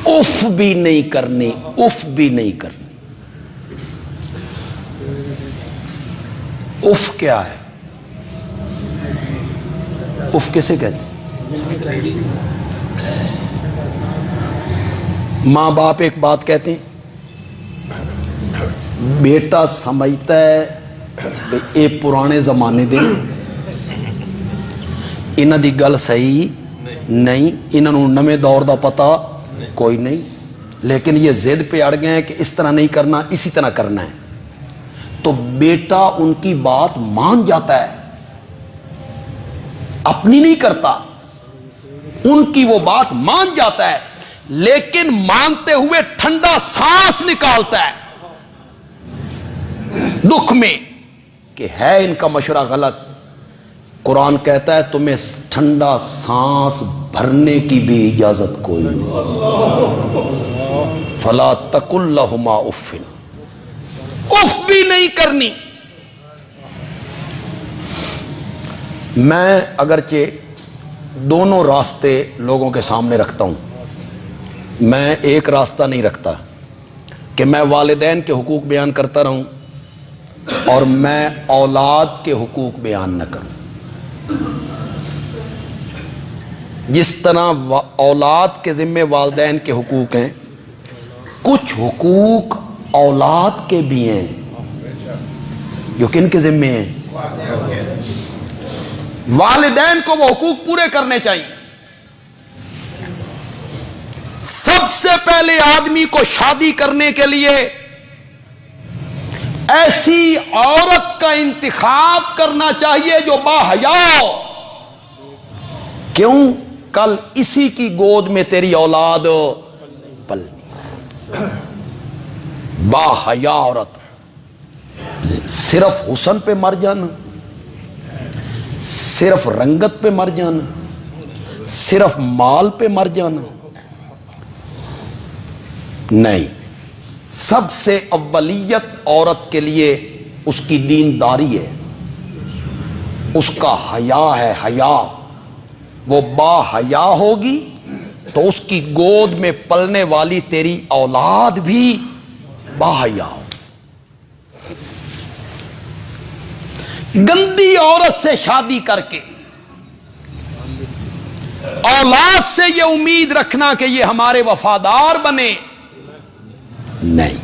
If بھی نہیں کرنی، اف بھی نہیں کرنی۔ اف کیا ہے؟ اف کسے کہتے ہیں؟ ماں باپ ایک بات کہتے ہیں، بیٹا سمجھتا ہے کہ اے پرانے زمانے دے انہاں دی گل صحیح نہیں، انہاں نوں نویں دور دا پتہ کوئی نہیں، لیکن یہ ضد پہ اڑ گئے ہیں کہ اس طرح نہیں کرنا، اسی طرح کرنا ہے، تو بیٹا ان کی بات مان جاتا ہے، اپنی نہیں کرتا، ان کی وہ بات مان جاتا ہے، لیکن مانتے ہوئے ٹھنڈا سانس نکالتا ہے دکھ میں کہ ہے ان کا مشورہ غلط۔ قرآن کہتا ہے تمہیں ٹھنڈا سانس بھرنے کی بھی اجازت کوئی نہیں۔ فلا تقل لہما اف، اف بھی نہیں کرنی۔ میں اگرچہ دونوں راستے لوگوں کے سامنے رکھتا ہوں، میں ایک راستہ نہیں رکھتا کہ میں والدین کے حقوق بیان کرتا رہوں اور میں اولاد کے حقوق بیان نہ کروں۔ جس طرح اولاد کے ذمے والدین کے حقوق ہیں، کچھ حقوق اولاد کے بھی ہیں جو کن کے ذمے ہیں؟ والدین کو وہ حقوق پورے کرنے چاہیے۔ سب سے پہلے آدمی کو شادی کرنے کے لیے ایسی عورت کا انتخاب کرنا چاہیے جو باحیا ہو۔ کیوں؟ کل اسی کی گود میں تیری اولاد پلنی۔ باحیا عورت، صرف حسن پہ مر جانا، صرف رنگت پہ مر جانا، صرف مال پہ مر جانا نہیں، سب سے اولیت عورت کے لیے اس کی دینداری ہے، اس کا حیا ہے۔ حیا، وہ با حیا ہوگی تو اس کی گود میں پلنے والی تیری اولاد بھی با حیا ہو۔ گندی عورت سے شادی کر کے اولاد سے یہ امید رکھنا کہ یہ ہمارے وفادار بنے، نہیں۔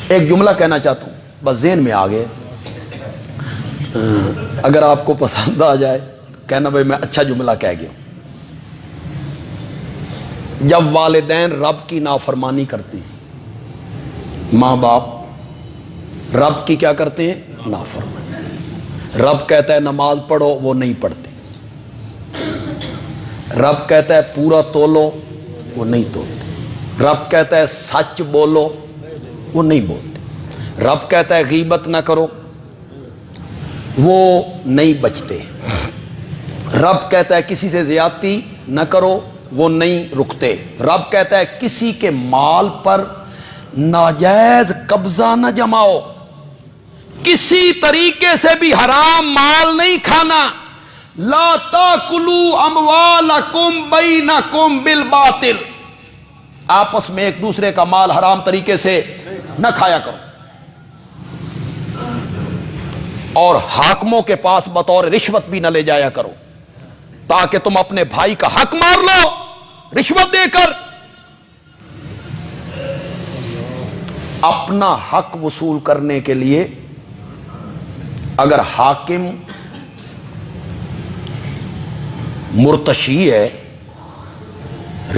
ایک جملہ کہنا چاہتا ہوں، بس ذہن میں آ گئے، اگر آپ کو پسند آ جائے کہنا بھائی میں اچھا جملہ کہہ گیا ہوں۔ جب والدین رب کی نافرمانی کرتے ہیں، ماں باپ رب کی کیا کرتے ہیں؟ نافرمانی۔ رب کہتا ہے نماز پڑھو، وہ نہیں پڑھتے۔ رب کہتا ہے پورا تولو، وہ نہیں تولتے۔ رب کہتا ہے سچ بولو، وہ نہیں بولتے۔ رب کہتا ہے غیبت نہ کرو، وہ نہیں بچتے۔ رب کہتا ہے کسی سے زیادتی نہ کرو، وہ نہیں رکتے۔ رب کہتا ہے کسی کے مال پر ناجائز قبضہ نہ جماؤ، کسی طریقے سے بھی حرام مال نہیں کھانا۔ لا تاکلوا اموالکم بینکم بالباطل، آپس میں ایک دوسرے کا مال حرام طریقے سے نہ کھایا کرو، اور حاکموں کے پاس بطور رشوت بھی نہ لے جایا کرو تاکہ تم اپنے بھائی کا حق مار لو رشوت دے کر۔ اپنا حق وصول کرنے کے لیے اگر حاکم مرتشی ہے،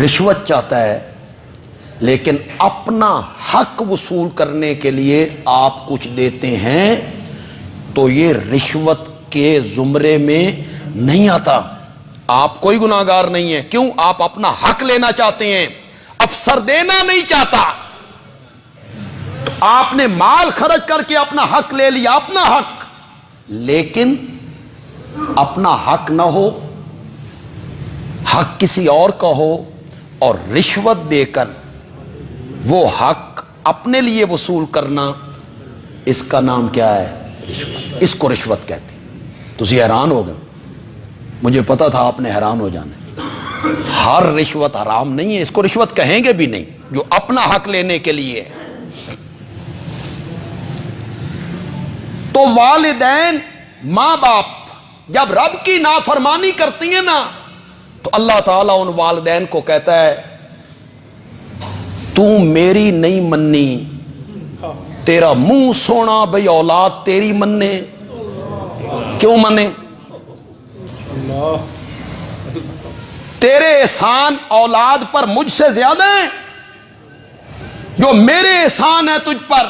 رشوت چاہتا ہے، لیکن اپنا حق وصول کرنے کے لیے آپ کچھ دیتے ہیں تو یہ رشوت کے زمرے میں نہیں آتا، آپ کوئی گناہگار نہیں ہے۔ کیوں؟ آپ اپنا حق لینا چاہتے ہیں، افسر دینا نہیں چاہتا۔ آپ نے مال خرچ کر کے اپنا حق لے لیا، اپنا حق، لیکن اپنا حق نہ ہو، حق کسی اور کا ہو، اور رشوت دے کر وہ حق اپنے لیے وصول کرنا، اس کا نام کیا ہے؟ رشوت۔ اس کو رشوت کہتے ہیں۔ تو حیران ہو گئے، مجھے پتا تھا آپ نے حیران ہو جانا۔ ہر رشوت حرام نہیں ہے، اس کو رشوت کہیں گے بھی نہیں، جو اپنا حق لینے کے لیے. تو والدین، ماں باپ جب رب کی نافرمانی کرتی ہیں نا تو اللہ تعالیٰ ان والدین کو کہتا ہے تو میری نہیں مننی، تیرا منہ سونا بھئی اولاد تیری مننے. کیوں منے؟ تیرے احسان اولاد پر مجھ سے زیادہ ہیں، جو میرے احسان ہے تجھ پر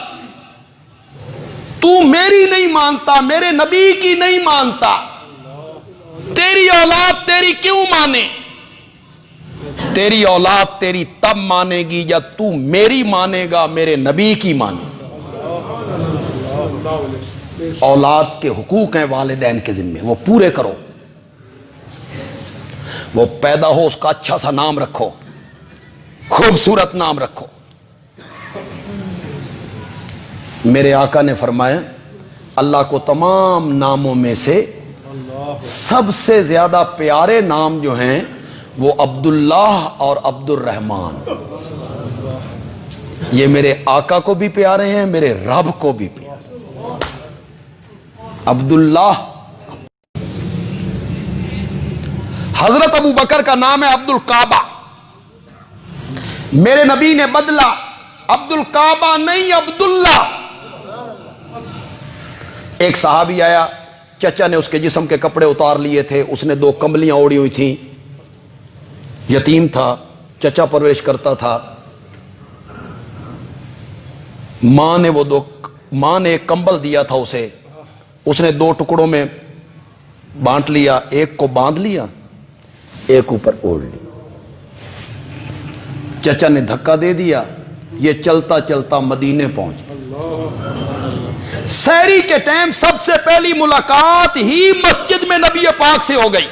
تو میری نہیں مانتا، میرے نبی کی نہیں مانتا، تیری اولاد تیری کیوں مانے؟ تیری اولاد تیری تب مانے گی جب تو میری مانے گا، میرے نبی کی مانے. اولاد کے حقوق ہیں والدین کے ذمے، وہ پورے کرو. وہ پیدا ہو اس کا اچھا سا نام رکھو، خوبصورت نام رکھو. میرے آقا نے فرمایا اللہ کو تمام ناموں میں سے سب سے زیادہ پیارے نام جو ہیں وہ عبداللہ اور عبد الرحمان. یہ میرے آقا کو بھی پیارے ہیں، میرے رب کو بھی پیارے. عبداللہ. حضرت ابو بکر کا نام ہے عبد الکعبہ، میرے نبی نے بدلا عبد الکعبہ نہیں عبداللہ. ایک صحابی آیا، چچا نے اس کے جسم کے کپڑے اتار لیے تھے، اس نے 2 کمبلیاں اوڑی ہوئی تھیں، یتیم تھا، چچا پرورش کرتا تھا. ماں نے ایک کمبل دیا تھا اسے، اس نے 2 ٹکڑوں میں بانٹ لیا، ایک کو باندھ لیا، ایک اوپر اوڑھ لی. چچا نے دھکا دے دیا، یہ چلتا چلتا مدینے پہنچ. سحری کے ٹائم سب سے پہلی ملاقات ہی مسجد میں نبی پاک سے ہو گئی.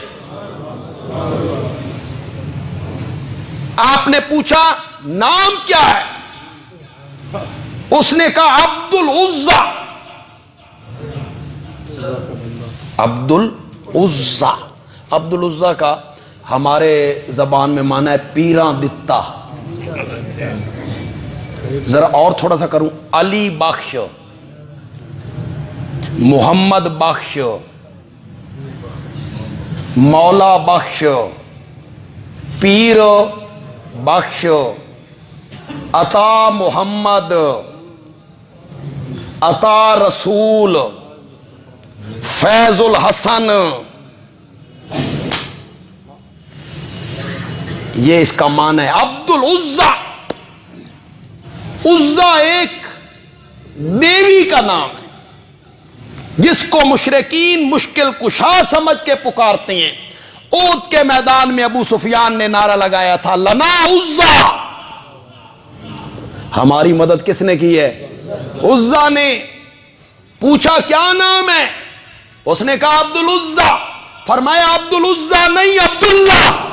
آپ نے پوچھا نام کیا ہے؟ اس نے کہا عبد العزا. عبد العزا. عبد العزا کا ہمارے زبان میں معنی ہے پیراں دتا. ذرا اور تھوڑا سا کروں، علی بخش، محمد بخش، مولا بخش، پیر بخش، عطا محمد، عطا رسول، فیض الحسن. یہ اس کا معنی ہے عبد العزا. عزا ایک دیوی کا نام ہے جس کو مشرکین مشکل کشا سمجھ کے پکارتے ہیں. احد کے میدان میں ابو سفیان نے نعرہ لگایا تھا لنا عزا. ہماری مدد کس نے کی ہے؟ عزا نے. پوچھا کیا نام ہے؟ اس نے کہا عبد العزا. فرمایا عبد العزا نہیں عبداللہ.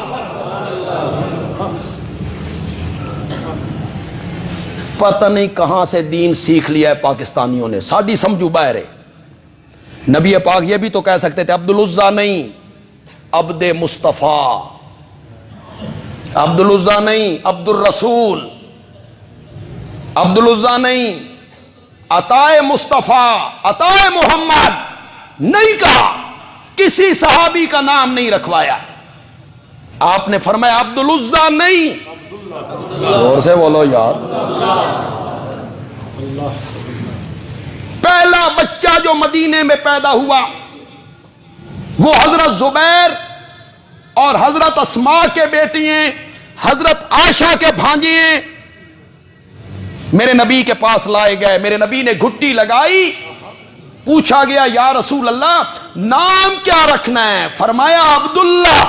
پتہ نہیں کہاں سے دین سیکھ لیا ہے پاکستانیوں نے، ساڈی سمجھو باہر ہے. نبی پاک یہ بھی تو کہہ سکتے تھے عبد العزا نہیں عبد مصطفیٰ، عبد العزا نہیں عبد الرسول، عبد العزا نہیں عطا مصطفیٰ، عطا محمد نہیں کہا. کسی صحابی کا نام نہیں رکھوایا. آپ نے فرمایا عبد العزا نہیں. اور سے بولو یار. پہلا بچہ جو مدینے میں پیدا ہوا وہ حضرت زبیر اور حضرت اسماء کے بیٹی ہیں، حضرت عائشہ کے بھانجے ہیں. میرے نبی کے پاس لائے گئے، میرے نبی نے گھٹی لگائی، پوچھا گیا یا رسول اللہ نام کیا رکھنا ہے؟ فرمایا عبداللہ.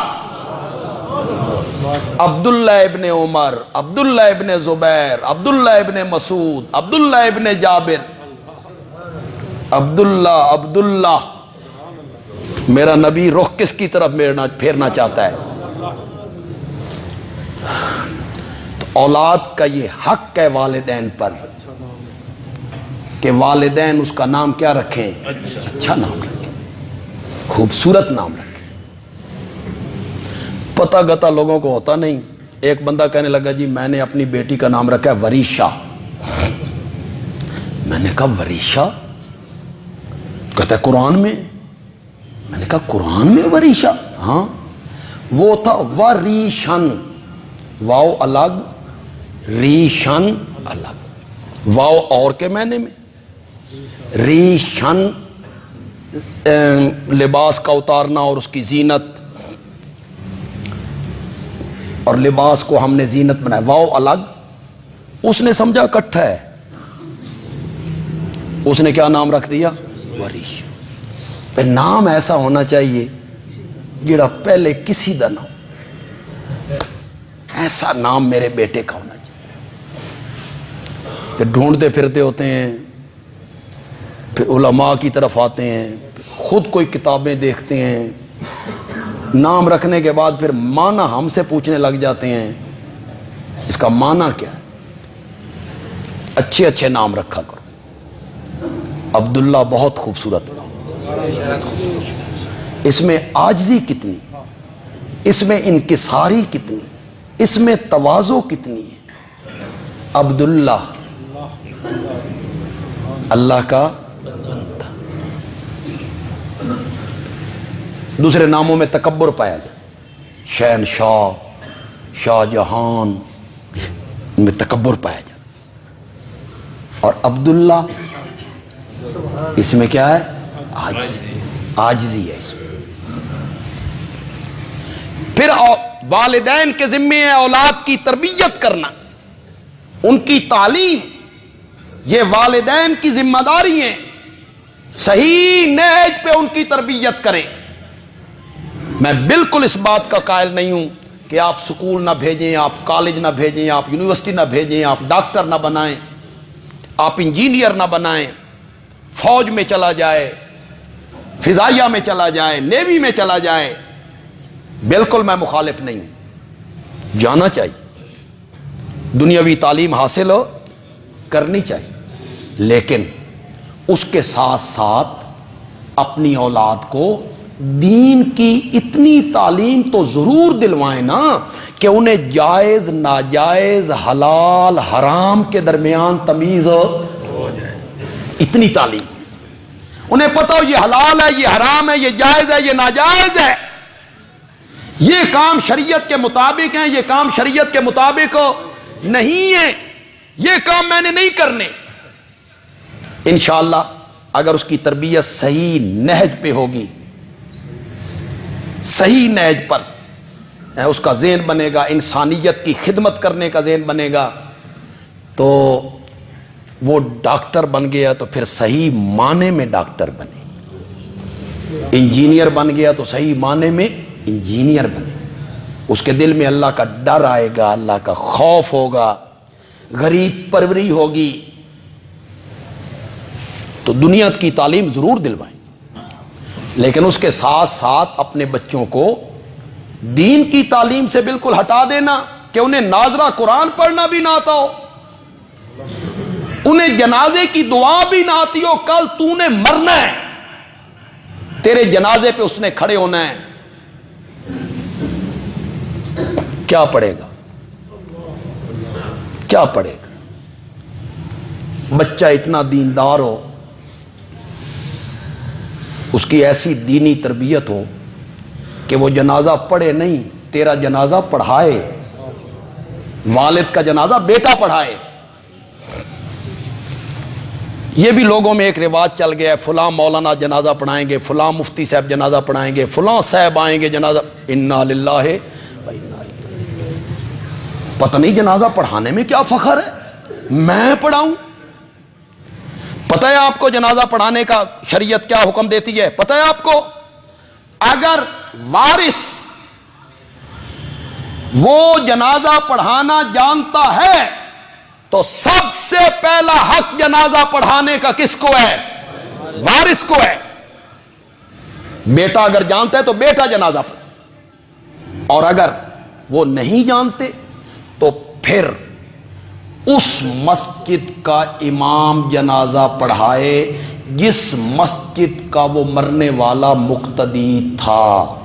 عبداللہ ابن عمر، عبداللہ ابن زبیر، عبداللہ ابن مسعود، عبداللہ ابن جابر. عبداللہ عبداللہ. میرا نبی رخ کس کی طرف پھیرنا چاہتا ہے؟ تو اولاد کا یہ حق ہے والدین پر کہ والدین اس کا نام کیا رکھیں؟ اچھا نام رکھیں، خوبصورت نام رکھیں. پتہ گتا لوگوں کو ہوتا نہیں. ایک بندہ کہنے لگا جی میں نے اپنی بیٹی کا نام رکھا ہے وریشا. میں نے کہا وریشا؟ کہتا ہے قرآن میں. میں نے کہا قرآن میں وریشا؟ ہاں. وہ تھا وریشن، واو الگ ریشن الگ. واو اور کے معنی میں، ریشن لباس کا اتارنا اور اس کی زینت، اور لباس کو ہم نے زینت بنایا. واو الگ. اس نے سمجھا اکٹھا ہے، اس نے کیا نام رکھ دیا؟ وریش. پہ نام ایسا ہونا چاہیے جڑا پہلے کسی دا نہ ہو. ایسا نام میرے بیٹے کا ہونا چاہیے. پھر ڈھونڈتے پھرتے ہوتے ہیں، پھر علماء کی طرف آتے ہیں، خود کوئی کتابیں دیکھتے ہیں، نام رکھنے کے بعد پھر معنی ہم سے پوچھنے لگ جاتے ہیں اس کا معنی کیا ہے. اچھے اچھے نام رکھا کرو. عبداللہ بہت خوبصورت نام. اس میں عاجزی کتنی، اس میں انکساری کتنی، اس میں تواضع کتنی ہے. عبداللہ اللہ کا بندہ. دوسرے ناموں میں تکبر پایا گیا. شہنشاہ، شاہ جہان، ان میں تکبر پایا جاتا. اور عبداللہ اس میں کیا ہے؟ عاجزی ہے. اس میں پھر والدین کے ذمے ہے اولاد کی تربیت کرنا، ان کی تعلیم. یہ والدین کی ذمہ داری ہے، صحیح نہج پہ ان کی تربیت کریں. میں بالکل اس بات کا قائل نہیں ہوں کہ آپ سکول نہ بھیجیں، آپ کالج نہ بھیجیں، آپ یونیورسٹی نہ بھیجیں، آپ ڈاکٹر نہ بنائیں، آپ انجینئر نہ بنائیں، فوج میں چلا جائے، فضائیہ میں چلا جائے، نیوی میں چلا جائے. بالکل میں مخالف نہیں ہوں. جانا چاہیے، دنیاوی تعلیم حاصل ہو کرنی چاہیے، لیکن اس کے ساتھ ساتھ اپنی اولاد کو دین کی اتنی تعلیم تو ضرور دلوائیں نا کہ انہیں جائز ناجائز حلال حرام کے درمیان تمیز ہو جائے. اتنی تعلیم انہیں پتہ ہو یہ حلال ہے، یہ حرام ہے، یہ جائز ہے، یہ ناجائز ہے، یہ کام شریعت کے مطابق ہیں، یہ کام شریعت کے مطابق نہیں ہے، یہ کام میں نے نہیں کرنے. انشاءاللہ اگر اس کی تربیت صحیح نہج پہ ہوگی، صحیح نہج پر اس کا ذہن بنے گا، انسانیت کی خدمت کرنے کا ذہن بنے گا، تو وہ ڈاکٹر بن گیا تو پھر صحیح معنی میں ڈاکٹر بنے. انجینئر بن گیا تو صحیح معنی میں انجینئر بنے. اس کے دل میں اللہ کا ڈر آئے گا، اللہ کا خوف ہوگا، غریب پروری ہوگی. تو دنیا کی تعلیم ضرور دلوائیں، لیکن اس کے ساتھ ساتھ اپنے بچوں کو دین کی تعلیم سے بالکل ہٹا دینا کہ انہیں ناظرہ قرآن پڑھنا بھی نہ آتا ہو، انہیں جنازے کی دعا بھی نہ آتی ہو. کل تو نے مرنا ہے، تیرے جنازے پہ اس نے کھڑے ہونا ہے، کیا پڑے گا؟ کیا پڑے گا؟ بچہ اتنا دیندار ہو، اس کی ایسی دینی تربیت ہو کہ وہ جنازہ پڑھے نہیں، تیرا جنازہ پڑھائے، والد کا جنازہ بیٹا پڑھائے. یہ بھی لوگوں میں ایک رواج چل گیا ہے، فلاں مولانا جنازہ پڑھائیں گے، فلاں مفتی صاحب جنازہ پڑھائیں گے، فلاں صاحب آئیں گے جنازہ. انا للہ و انا الیہ. پتہ نہیں جنازہ پڑھانے میں کیا فخر ہے، میں پڑھاؤں. پتہ ہے آپ کو جنازہ پڑھانے کا شریعت کیا حکم دیتی ہے؟ پتہ ہے آپ کو؟ اگر وارث وہ جنازہ پڑھانا جانتا ہے تو سب سے پہلا حق جنازہ پڑھانے کا کس کو ہے؟ وارث کو ہے. بیٹا اگر جانتا ہے تو بیٹا جنازہ پڑھے، اور اگر وہ نہیں جانتے تو پھر اس مسجد کا امام جنازہ پڑھائے جس مسجد کا وہ مرنے والا مقتدی تھا،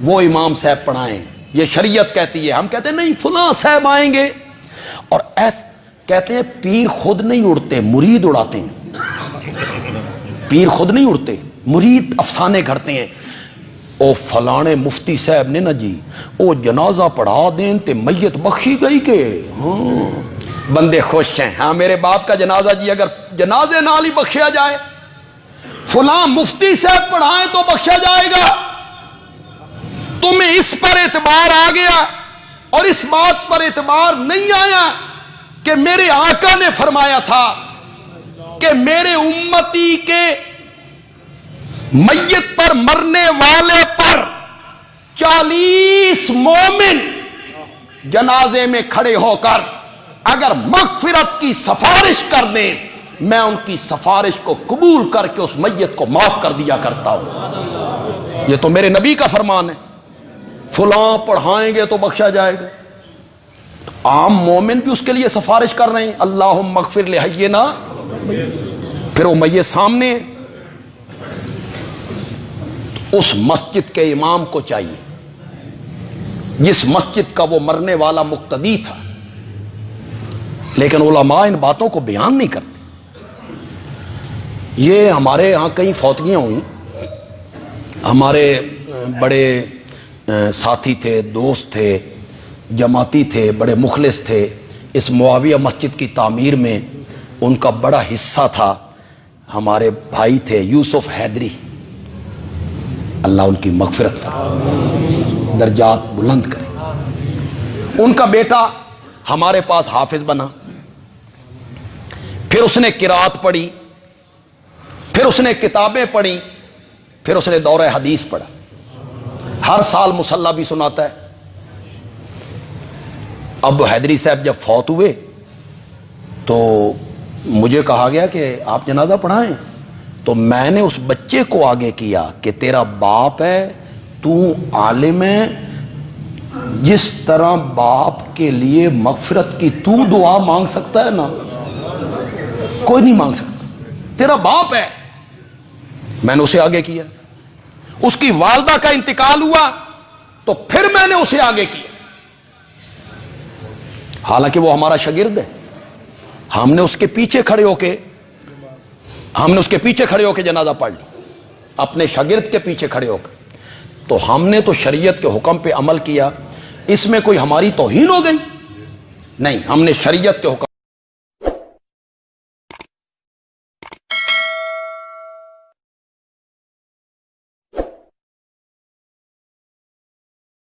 وہ امام صاحب پڑھائیں. یہ شریعت کہتی ہے. ہم کہتے ہیں نہیں فلاں صاحب آئیں گے. اور کہتے ہیں پیر خود نہیں اڑتے، مرید اڑاتے ہیں. پیر خود نہیں اڑتے، مرید افسانے گھڑتے ہیں. او فلانے مفتی صاحب نے نا جی او جنازہ پڑھا دیں تے میت بخشی گئی کہ ہاں بندے خوش ہیں. ہاں میرے باپ کا جنازہ جی اگر جنازے نال ہی بخشیا جائے، فلاں مفتی صاحب پڑھائیں تو بخشا جائے گا. تمہیں اس پر اعتبار آ گیا اور اس بات پر اعتبار نہیں آیا کہ میرے آقا نے فرمایا تھا کہ میرے امتی کے میت پر مرنے والے پر 40 مومن جنازے میں کھڑے ہو کر اگر مغفرت کی سفارش کر دیں، میں ان کی سفارش کو قبول کر کے اس میت کو معاف کر دیا کرتا ہوں. یہ تو میرے نبی کا فرمان ہے. فلاں پڑھائیں گے تو بخشا جائے گا. عام مومن بھی اس کے لیے سفارش کر رہے ہیں، اللہم اغفر لحینا. پھر وہ میت سامنے. اس مسجد کے امام کو چاہیے جس مسجد کا وہ مرنے والا مقتدی تھا، لیکن علماء ان باتوں کو بیان نہیں کرتے. یہ ہمارے ہاں کئی فوتگیاں ہوئیں. ہمارے بڑے ساتھی تھے، دوست تھے، جماعتی تھے، بڑے مخلص تھے. اس معاویہ مسجد کی تعمیر میں ان کا بڑا حصہ تھا. ہمارے بھائی تھے یوسف حیدری، اللہ ان کی مغفرت کرے، درجات بلند کرے. ان کا بیٹا ہمارے پاس حافظ بنا، پھر اس نے قرات پڑھی، پھر اس نے کتابیں پڑھی، پھر اس نے دورہ حدیث پڑھا. ہر سال مصلی بھی سناتا ہے. اب حیدری صاحب جب فوت ہوئے تو مجھے کہا گیا کہ آپ جنازہ پڑھائیں. تو میں نے اس بچے کو آگے کیا کہ تیرا باپ ہے، تو عالم ہے، جس طرح باپ کے لیے مغفرت کی تو دعا مانگ سکتا ہے نا، کوئی نہیں مانگ سکتا. تیرا باپ ہے. میں نے اسے آگے کیا. اس کی والدہ کا انتقال ہوا تو پھر میں نے اسے آگے کیا. حالانکہ وہ ہمارا شاگرد ہے. ہم نے اس کے پیچھے کھڑے ہو کے جنازہ پڑھ لی، اپنے شاگرد کے پیچھے کھڑے ہو کے. تو ہم نے تو شریعت کے حکم پہ عمل کیا. اس میں کوئی ہماری توہین ہو گئی؟ نہیں، ہم نے شریعت کے حکم